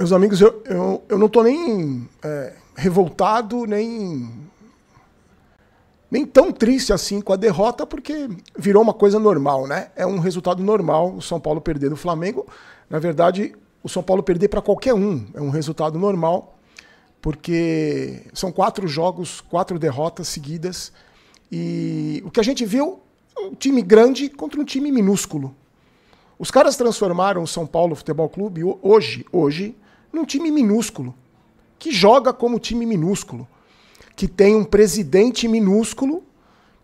Meus amigos, eu não estou nem revoltado, nem tão triste assim com a derrota, porque virou uma coisa normal, né? É um resultado normal o São Paulo perder do Flamengo. Na verdade, o São Paulo perder para qualquer um é um resultado normal, porque são 4 jogos, 4 derrotas seguidas, e o que a gente viu é um time grande contra um time minúsculo. Os caras transformaram o São Paulo Futebol Clube hoje num time minúsculo, que joga como time minúsculo, que tem um presidente minúsculo,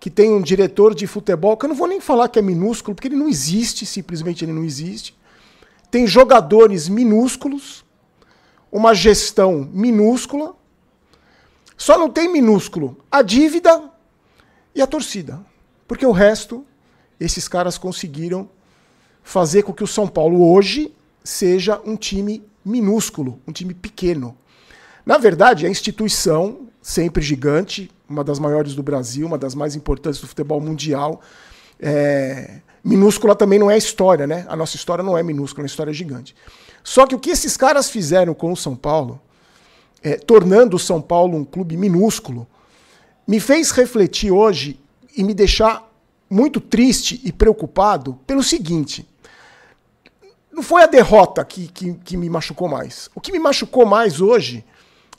que tem um diretor de futebol, que eu não vou nem falar que é minúsculo, porque ele não existe, simplesmente ele não existe. Tem jogadores minúsculos, uma gestão minúscula, só não tem minúsculo a dívida e a torcida, porque o resto, esses caras conseguiram fazer com que o São Paulo hoje seja um time minúsculo, um time pequeno. Na verdade, a instituição, sempre gigante, uma das maiores do Brasil, uma das mais importantes do futebol mundial, minúscula também não é a história, né? A nossa história não é minúscula, a história é gigante. Só que o que esses caras fizeram com o São Paulo, tornando o São Paulo um clube minúsculo, me fez refletir hoje e me deixar muito triste e preocupado pelo seguinte: não foi a derrota que me machucou mais. O que me machucou mais hoje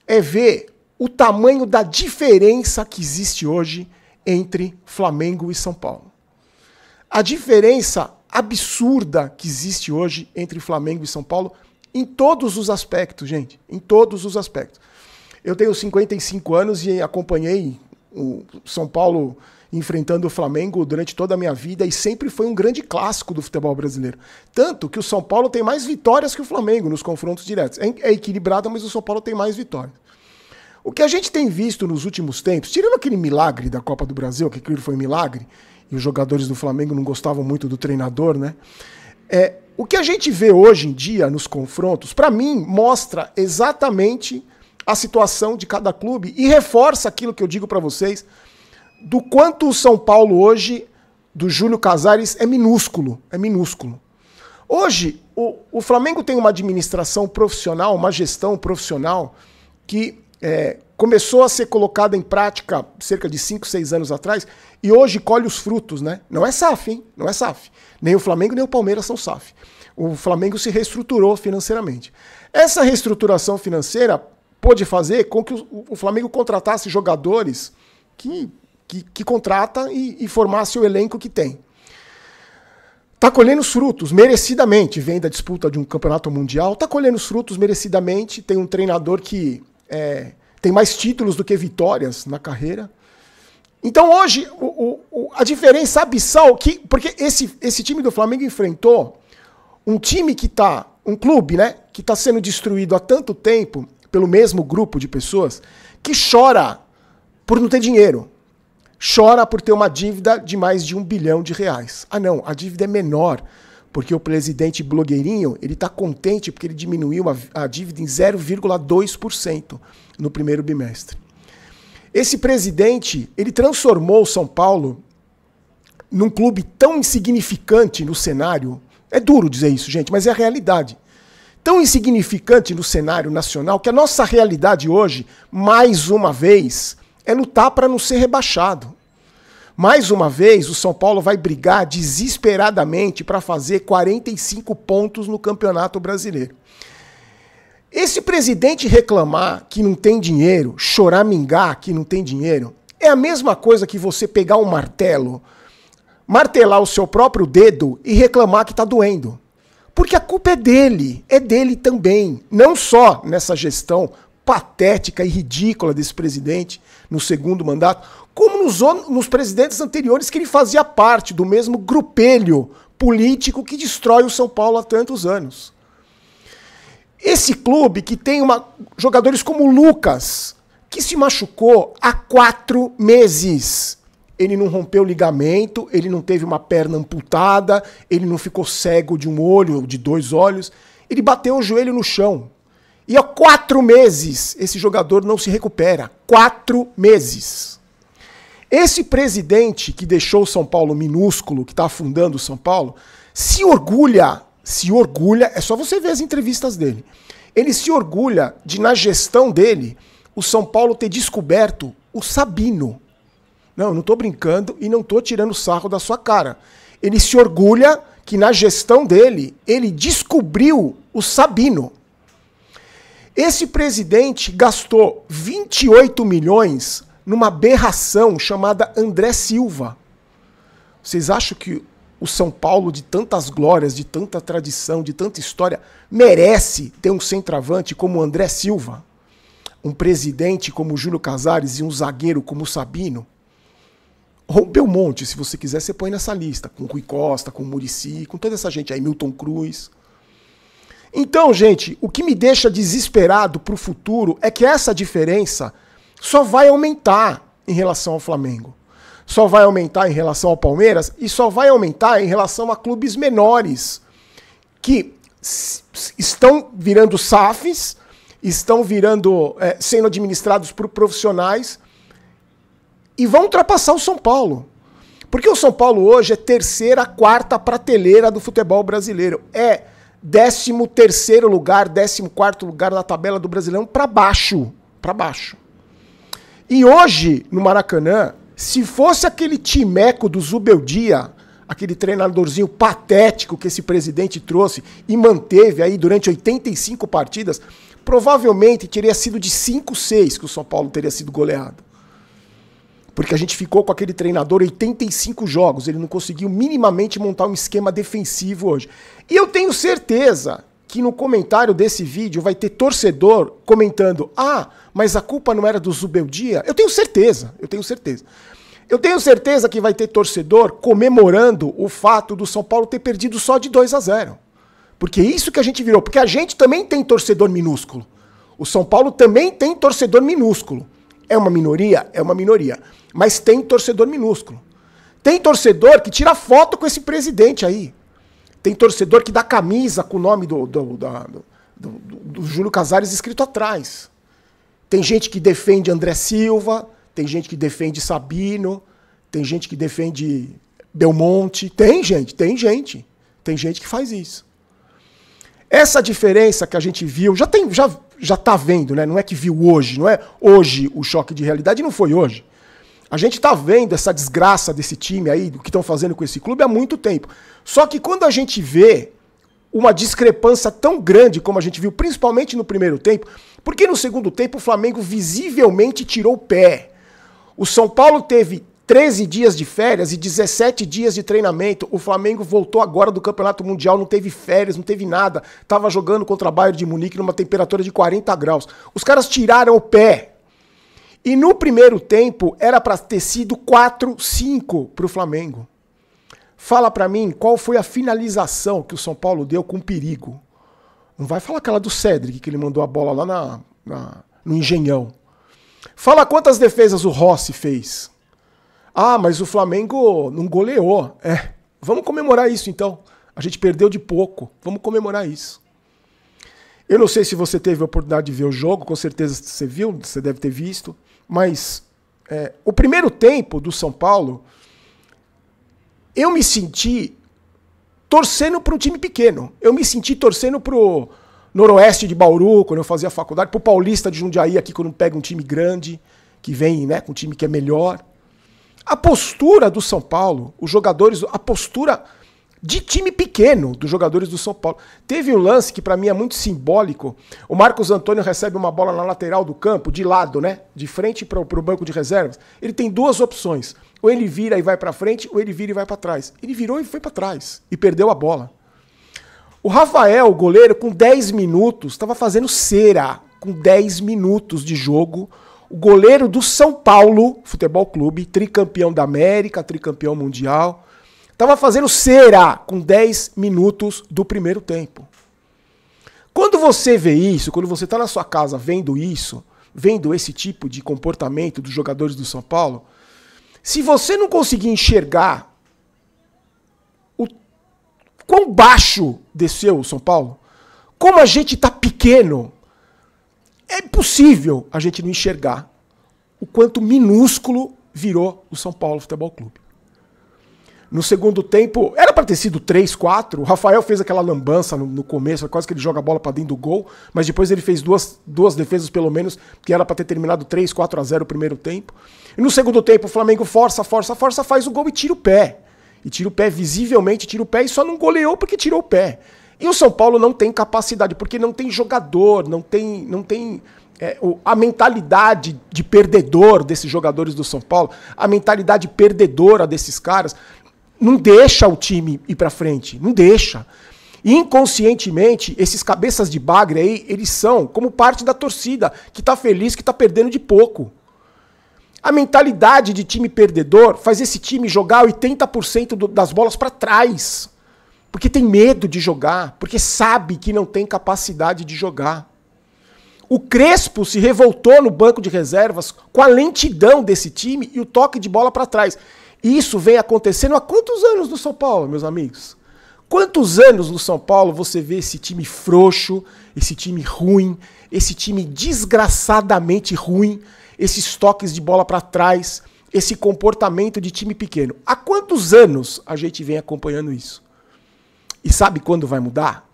é ver o tamanho da diferença que existe hoje entre Flamengo e São Paulo. A diferença absurda que existe hoje entre Flamengo e São Paulo em todos os aspectos, gente. Em todos os aspectos. Eu tenho 55 anos e acompanhei o São Paulo enfrentando o Flamengo durante toda a minha vida e sempre foi um grande clássico do futebol brasileiro. Tanto que o São Paulo tem mais vitórias que o Flamengo nos confrontos diretos. É equilibrado, mas o São Paulo tem mais vitórias. O que a gente tem visto nos últimos tempos, tirando aquele milagre da Copa do Brasil, que aquilo foi um milagre, e os jogadores do Flamengo não gostavam muito do treinador, né? O que a gente vê hoje em dia nos confrontos, para mim, mostra exatamente a situação de cada clube e reforça aquilo que eu digo para vocês, do quanto o São Paulo hoje, do Júlio Casares, é minúsculo. É minúsculo. Hoje, o Flamengo tem uma administração profissional, uma gestão profissional que começou a ser colocada em prática cerca de 5, 6 anos atrás e hoje colhe os frutos, né? Não é SAF, hein? Não é SAF. Nem o Flamengo nem o Palmeiras são SAF. O Flamengo se reestruturou financeiramente. Essa reestruturação financeira pôde fazer com que o Flamengo contratasse jogadores que contrata e formasse o elenco que tem. Está colhendo os frutos, merecidamente. Vem da disputa de um campeonato mundial, está colhendo os frutos merecidamente. Tem um treinador que tem mais títulos do que vitórias na carreira. Então hoje, a diferença abissal, porque esse time do Flamengo enfrentou um time um clube, né, que está sendo destruído há tanto tempo pelo mesmo grupo de pessoas, que chora por não ter dinheiro. Chora por ter uma dívida de mais de R$1 bilhão. Ah não, a dívida é menor, porque o presidente blogueirinho, ele está contente porque ele diminuiu a dívida em 0,2% no primeiro bimestre. Esse presidente, ele transformou o São Paulo num clube tão insignificante no cenário, é duro dizer isso, gente, mas é a realidade. Tão insignificante no cenário nacional que a nossa realidade hoje, mais uma vez, é lutar para não ser rebaixado. Mais uma vez, o São Paulo vai brigar desesperadamente para fazer 45 pontos no Campeonato Brasileiro. Esse presidente reclamar que não tem dinheiro, choramingar que não tem dinheiro, é a mesma coisa que você pegar um martelo, martelar o seu próprio dedo e reclamar que está doendo. Porque a culpa é dele também. Não só nessa gestão patética e ridícula desse presidente no segundo mandato, como nos presidentes anteriores que ele fazia parte do mesmo grupelho político que destrói o São Paulo há tantos anos. Esse clube que tem jogadores como o Lucas, que se machucou há 4 meses. Ele não rompeu o ligamento, ele não teve uma perna amputada, ele não ficou cego de um olho ou de 2 olhos. Ele bateu o joelho no chão. E há 4 meses esse jogador não se recupera. 4 meses. Esse presidente que deixou o São Paulo minúsculo, que está afundando o São Paulo, se orgulha, é só você ver as entrevistas dele. Ele se orgulha de, na gestão dele, o São Paulo ter descoberto o Sabino. Não, eu não estou brincando e não estou tirando sarro da sua cara. Ele se orgulha que na gestão dele, ele descobriu o Sabino. Esse presidente gastou 28 milhões numa aberração chamada André Silva. Vocês acham que o São Paulo, de tantas glórias, de tanta tradição, de tanta história, merece ter um centroavante como o André Silva? Um presidente como o Júlio Casares e um zagueiro como o Sabino? Ou Belmonte, se você quiser, você põe nessa lista, com Rui Costa, com Muricy, com toda essa gente aí, Milton Cruz. Então, gente, o que me deixa desesperado para o futuro é que essa diferença só vai aumentar em relação ao Flamengo. Só vai aumentar em relação ao Palmeiras e só vai aumentar em relação a clubes menores que estão virando SAFs, estão sendo administrados por profissionais e vão ultrapassar o São Paulo. Porque o São Paulo hoje é terceira, quarta prateleira do futebol brasileiro. É 13º lugar, 14º lugar na tabela do Brasileirão para baixo. Para baixo. E hoje, no Maracanã, se fosse aquele timeco do Zubeldia, aquele treinadorzinho patético que esse presidente trouxe e manteve aí durante 85 partidas, provavelmente teria sido de 5-6 que o São Paulo teria sido goleado. Porque a gente ficou com aquele treinador 85 jogos, ele não conseguiu minimamente montar um esquema defensivo hoje. E eu tenho certeza que no comentário desse vídeo vai ter torcedor comentando: ah, mas a culpa não era do Zubeldia? Eu tenho certeza, eu tenho certeza. Eu tenho certeza que vai ter torcedor comemorando o fato do São Paulo ter perdido só de 2-0. Porque é isso que a gente virou. Porque a gente também tem torcedor minúsculo. O São Paulo também tem torcedor minúsculo. É uma minoria? É uma minoria. Mas tem torcedor minúsculo. Tem torcedor que tira foto com esse presidente aí. Tem torcedor que dá camisa com o nome do Júlio Casares escrito atrás. Tem gente que defende André Silva, tem gente que defende Sabino, tem gente que defende Belmonte. Tem gente que faz isso. Essa diferença que a gente viu, já tá vendo, né? Não é que viu hoje, não é hoje o choque de realidade, não foi hoje. A gente tá vendo essa desgraça desse time aí, do que estão fazendo com esse clube há muito tempo. Só que quando a gente vê uma discrepância tão grande como a gente viu, principalmente no primeiro tempo, porque no segundo tempo o Flamengo visivelmente tirou o pé. O São Paulo teve 13 dias de férias e 17 dias de treinamento. O Flamengo voltou agora do Campeonato Mundial, não teve férias, não teve nada. Tava jogando contra a Bayern de Munique numa temperatura de 40 graus. Os caras tiraram o pé. E no primeiro tempo era para ter sido 4-5 para o Flamengo. Fala para mim qual foi a finalização que o São Paulo deu com perigo. Não vai falar aquela do Cedric, que ele mandou a bola lá no Engenhão. Fala quantas defesas o Rossi fez. Ah, mas o Flamengo não goleou. Vamos comemorar isso então. A gente perdeu de pouco. Vamos comemorar isso. Eu não sei se você teve a oportunidade de ver o jogo, com certeza você viu, você deve ter visto. Mas o primeiro tempo do São Paulo, eu me senti torcendo para um time pequeno. Eu me senti torcendo para o Noroeste de Bauru, quando eu fazia faculdade, para o Paulista de Jundiaí, aqui quando pega um time grande, que vem, né, com um time que é melhor. A postura do São Paulo, os jogadores, a postura de time pequeno dos jogadores do São Paulo. Teve um lance que para mim é muito simbólico. O Marcos Antônio recebe uma bola na lateral do campo, de lado, né? De frente para o banco de reservas. Ele tem duas opções. Ou ele vira e vai para frente, ou ele vira e vai para trás. Ele virou e foi para trás. E perdeu a bola. O Rafael, o goleiro, com 10 minutos, estava fazendo cera. Com 10 minutos de jogo. O goleiro do São Paulo Futebol Clube, tricampeão da América, tricampeão mundial, estava fazendo cera com 10 minutos do primeiro tempo. Quando você vê isso, quando você está na sua casa vendo isso, vendo esse tipo de comportamento dos jogadores do São Paulo, se você não conseguir enxergar o quão baixo desceu o São Paulo, como a gente está pequeno, é impossível a gente não enxergar o quanto minúsculo virou o São Paulo Futebol Clube. No segundo tempo, era para ter sido 3-4. O Rafael fez aquela lambança no começo, quase que ele joga a bola para dentro do gol, mas depois ele fez duas defesas pelo menos, que era para ter terminado 3-4-0 o primeiro tempo. E no segundo tempo, o Flamengo força, faz o gol e tira o pé. E tira o pé, visivelmente tira o pé, e só não goleou porque tirou o pé. E o São Paulo não tem capacidade, porque não tem jogador, não tem a mentalidade de perdedor desses jogadores do São Paulo, a mentalidade perdedora desses caras, não deixa o time ir pra frente, não deixa. E inconscientemente, esses cabeças de bagre aí, eles são como parte da torcida, que tá feliz, que tá perdendo de pouco. A mentalidade de time perdedor faz esse time jogar 80% das bolas para trás. Porque tem medo de jogar, porque sabe que não tem capacidade de jogar. O Crespo se revoltou no banco de reservas com a lentidão desse time e o toque de bola para trás. E isso vem acontecendo há quantos anos no São Paulo, meus amigos? Quantos anos no São Paulo você vê esse time frouxo, esse time ruim, esse time desgraçadamente ruim, esses toques de bola para trás, esse comportamento de time pequeno? Há quantos anos a gente vem acompanhando isso? E sabe quando vai mudar?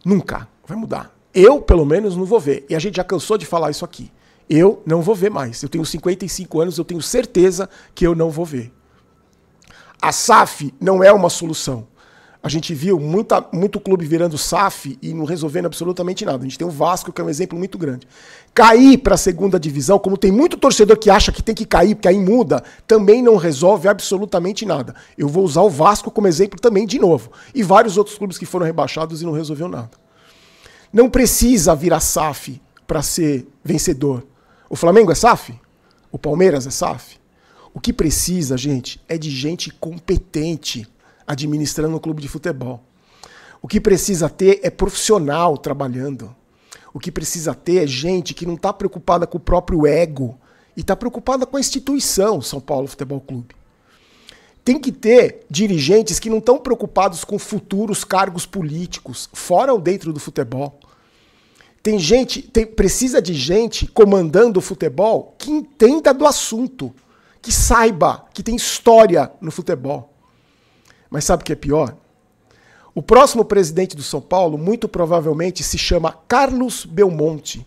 Nunca vai mudar. Eu, pelo menos, não vou ver. E a gente já cansou de falar isso aqui. Eu não vou ver mais. Eu tenho 55 anos, eu tenho certeza que eu não vou ver. A SAF não é uma solução. A gente viu muito clube virando SAF e não resolvendo absolutamente nada. A gente tem o Vasco, que é um exemplo muito grande. Cair para a segunda divisão, como tem muito torcedor que acha que tem que cair, porque aí muda, também não resolve absolutamente nada. Eu vou usar o Vasco como exemplo também de novo. E vários outros clubes que foram rebaixados e não resolveu nada. Não precisa virar SAF para ser vencedor. O Flamengo é SAF? O Palmeiras é SAF? O que precisa, gente, é de gente competente administrando um clube de futebol. O que precisa ter é profissional trabalhando. O que precisa ter é gente que não está preocupada com o próprio ego e está preocupada com a instituição São Paulo Futebol Clube. Tem que ter dirigentes que não estão preocupados com futuros cargos políticos, fora ou dentro do futebol. Precisa de gente comandando o futebol que entenda do assunto, que saiba, que tem história no futebol. Mas sabe o que é pior? O próximo presidente do São Paulo, muito provavelmente, se chama Carlos Belmonte,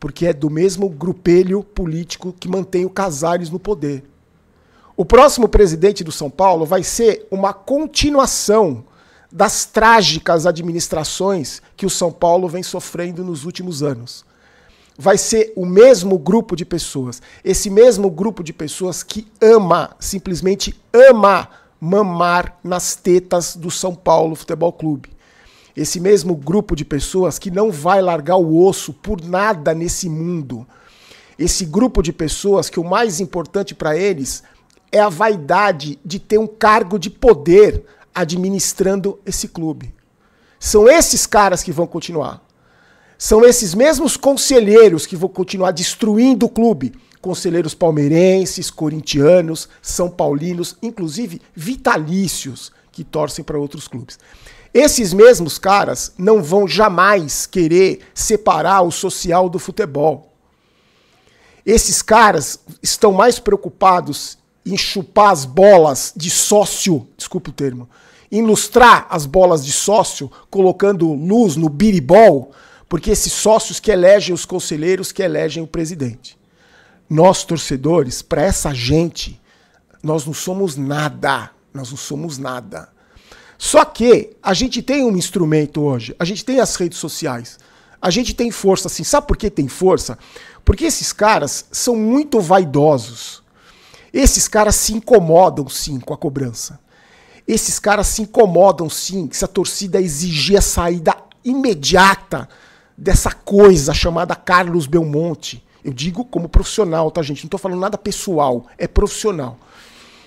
porque é do mesmo grupelho político que mantém o Casares no poder. O próximo presidente do São Paulo vai ser uma continuação das trágicas administrações que o São Paulo vem sofrendo nos últimos anos. Vai ser o mesmo grupo de pessoas, esse mesmo grupo de pessoas que simplesmente ama mamar nas tetas do São Paulo Futebol Clube. Esse mesmo grupo de pessoas que não vai largar o osso por nada nesse mundo. Esse grupo de pessoas que o mais importante para eles é a vaidade de ter um cargo de poder administrando esse clube. São esses caras que vão continuar. São esses mesmos conselheiros que vão continuar destruindo o clube. Conselheiros palmeirenses, corintianos, são paulinos, inclusive vitalícios que torcem para outros clubes. Esses mesmos caras não vão jamais querer separar o social do futebol. Esses caras estão mais preocupados em chupar as bolas de sócio, desculpe o termo, em lustrar as bolas de sócio, colocando luz no biribol, porque esses sócios que elegem os conselheiros, que elegem o presidente. Nós, torcedores, para essa gente, nós não somos nada. Nós não somos nada. Só que a gente tem um instrumento hoje. A gente tem as redes sociais. A gente tem força, assim. Sabe por que tem força? Porque esses caras são muito vaidosos. Esses caras se incomodam, sim, com a cobrança. Esses caras se incomodam, sim, se a torcida exigir a saída imediata dessa coisa chamada Carlos Belmonte. Eu digo como profissional, tá, gente? Não tô falando nada pessoal, é profissional.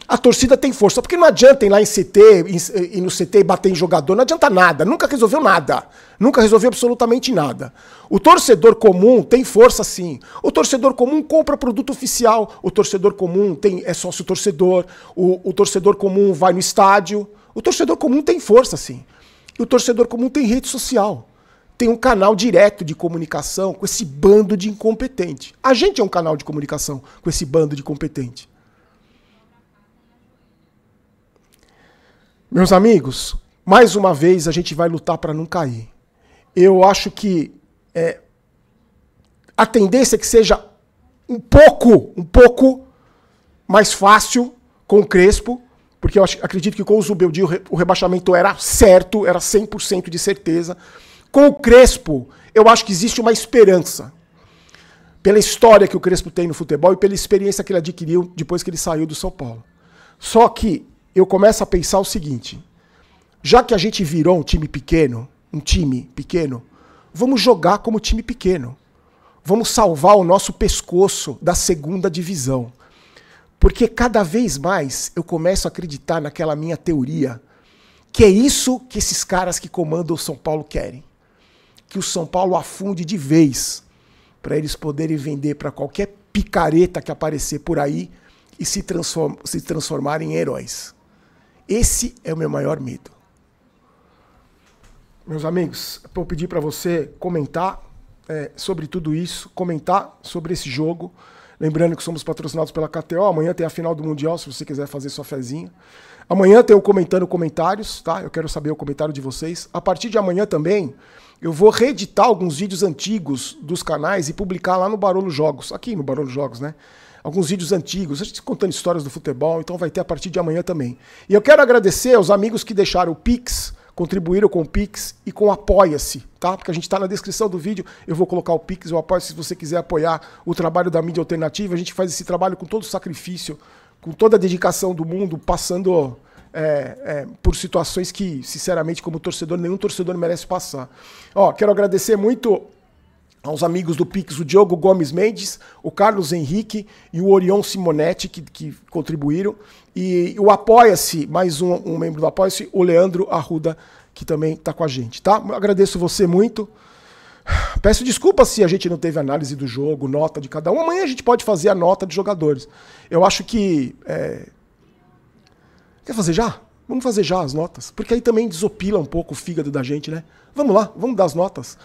A torcida tem força, porque não adianta ir lá em CT, ir no CT e bater em jogador, não adianta nada, nunca resolveu nada. Nunca resolveu absolutamente nada. O torcedor comum tem força, sim. O torcedor comum compra produto oficial, o torcedor comum é sócio torcedor, o torcedor comum vai no estádio. O torcedor comum tem força, sim. E o torcedor comum tem rede social. Tem um canal direto de comunicação com esse bando de incompetente. A gente é um canal de comunicação com esse bando de incompetente. Meus amigos, mais uma vez a gente vai lutar para não cair. Eu acho que a tendência é que seja um pouco mais fácil com o Crespo, porque eu acredito que com o Zubeldia o rebaixamento era certo, era 100% de certeza. Com o Crespo, eu acho que existe uma esperança. Pela história que o Crespo tem no futebol e pela experiência que ele adquiriu depois que ele saiu do São Paulo. Só que eu começo a pensar o seguinte, já que a gente virou um time pequeno, vamos jogar como time pequeno. Vamos salvar o nosso pescoço da segunda divisão. Porque cada vez mais eu começo a acreditar naquela minha teoria, que é isso que esses caras que comandam o São Paulo querem. Que o São Paulo afunde de vez, para eles poderem vender para qualquer picareta que aparecer por aí e se transformarem em heróis. Esse é o meu maior medo. Meus amigos, vou pedir para você comentar sobre tudo isso, comentar sobre esse jogo. Lembrando que somos patrocinados pela KTO, amanhã tem a final do Mundial, se você quiser fazer sua fezinha. Amanhã tem o Comentando Comentários, tá? Eu quero saber o comentário de vocês. A partir de amanhã também, eu vou reeditar alguns vídeos antigos dos canais e publicar lá no Barolo Jogos, aqui no Barolo Jogos, né? Alguns vídeos antigos, a gente contando histórias do futebol, então vai ter a partir de amanhã também. E eu quero agradecer aos amigos que deixaram o Pix, contribuíram com o Pix e com o Apoia-se, tá? Porque a gente está na descrição do vídeo, eu vou colocar o Pix, o Apoia-se, se você quiser apoiar o trabalho da mídia alternativa. A gente faz esse trabalho com todo o sacrifício, com toda a dedicação do mundo, passando por situações que, sinceramente, como torcedor, nenhum torcedor merece passar. Ó, quero agradecer muito aos amigos do Pix, o Diogo Gomes Mendes, o Carlos Henrique e o Orion Simonetti, que contribuíram. E o Apoia-se, mais um membro do Apoia-se, o Leandro Arruda, que também está com a gente, tá? Agradeço você muito. Peço desculpas se a gente não teve análise do jogo, nota de cada um. Amanhã a gente pode fazer a nota de jogadores. Eu acho que... Quer fazer já? Vamos fazer já as notas. Porque aí também desopila um pouco o fígado da gente, né? Vamos lá, vamos dar as notas.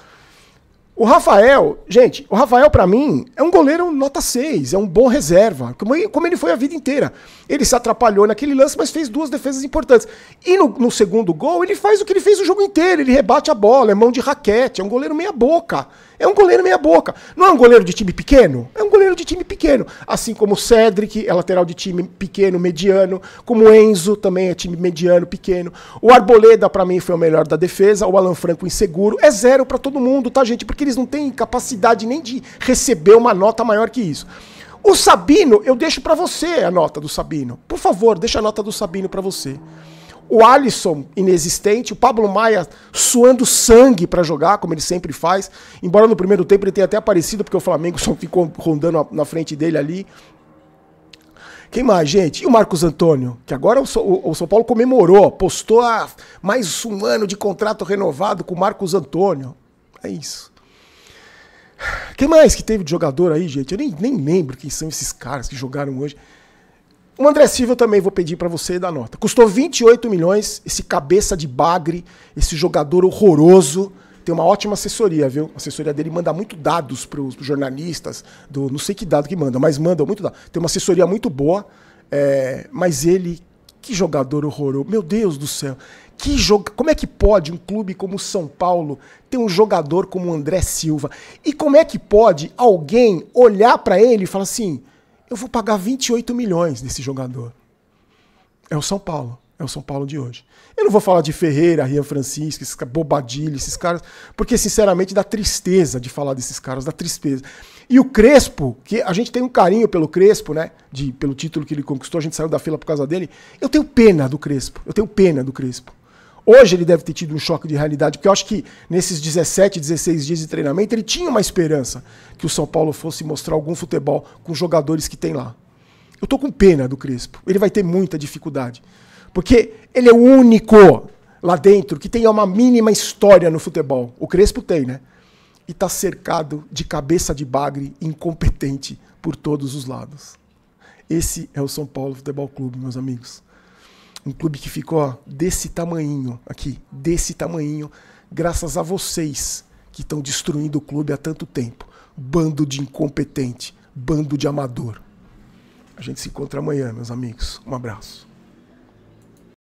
O Rafael, gente, o Rafael pra mim é um goleiro nota 6, é um bom reserva, como ele foi a vida inteira. Ele se atrapalhou naquele lance, mas fez 2 defesas importantes. E no segundo gol, ele faz o que ele fez o jogo inteiro, ele rebate a bola, é mão de raquete, é um goleiro meia boca. É um goleiro meia boca. Não é um goleiro de time pequeno? É um goleiro de time pequeno. Assim como o Cedric, é lateral de time pequeno, mediano. Como o Enzo, também é time mediano, pequeno. O Arboleda, pra mim, foi o melhor da defesa. O Alan Franco, inseguro. É 0 pra todo mundo, tá, gente? Porque eles não têm capacidade nem de receber uma nota maior que isso. O Sabino, eu deixo pra você a nota do Sabino. Por favor, deixa a nota do Sabino pra você. O Alisson, inexistente. O Pablo Maia suando sangue para jogar, como ele sempre faz. Embora no primeiro tempo ele tenha até aparecido, porque o Flamengo só ficou rondando na frente dele ali. Quem mais, gente? E o Marcos Antônio? Que agora o São Paulo comemorou, postou mais um ano de contrato renovado com o Marcos Antônio. É isso. Quem mais que teve de jogador aí, gente? Eu nem lembro quem são esses caras que jogaram hoje. O André Silva eu também vou pedir para você dar nota. Custou 28 milhões, esse cabeça de bagre, esse jogador horroroso. Tem uma ótima assessoria, viu? A assessoria dele manda muito dados para os jornalistas, não sei que dado que manda, mas manda muito dado. Tem uma assessoria muito boa, mas ele, que jogador horroroso. Meu Deus do céu. Como é que pode um clube como o São Paulo ter um jogador como o André Silva? E como é que pode alguém olhar para ele e falar assim... Eu vou pagar 28 milhões nesse jogador. É o São Paulo. É o São Paulo de hoje. Eu não vou falar de Ferreira, Rian Francisco, esses Bobadilha, esses caras, porque, sinceramente, dá tristeza de falar desses caras, dá tristeza. E o Crespo, que a gente tem um carinho pelo Crespo, né? Pelo título que ele conquistou, a gente saiu da fila por causa dele. Eu tenho pena do Crespo. Eu tenho pena do Crespo. Hoje ele deve ter tido um choque de realidade, porque eu acho que nesses 17, 16 dias de treinamento ele tinha uma esperança que o São Paulo fosse mostrar algum futebol com os jogadores que tem lá. Eu tô com pena do Crespo. Ele vai ter muita dificuldade. Porque ele é o único lá dentro que tem uma mínima história no futebol. O Crespo tem, né? E tá cercado de cabeça de bagre, incompetente por todos os lados. Esse é o São Paulo Futebol Clube, meus amigos. Um clube que ficou desse tamanhinho aqui, desse tamanhinho, graças a vocês que estão destruindo o clube há tanto tempo. Bando de incompetente, bando de amador. A gente se encontra amanhã, meus amigos. Um abraço.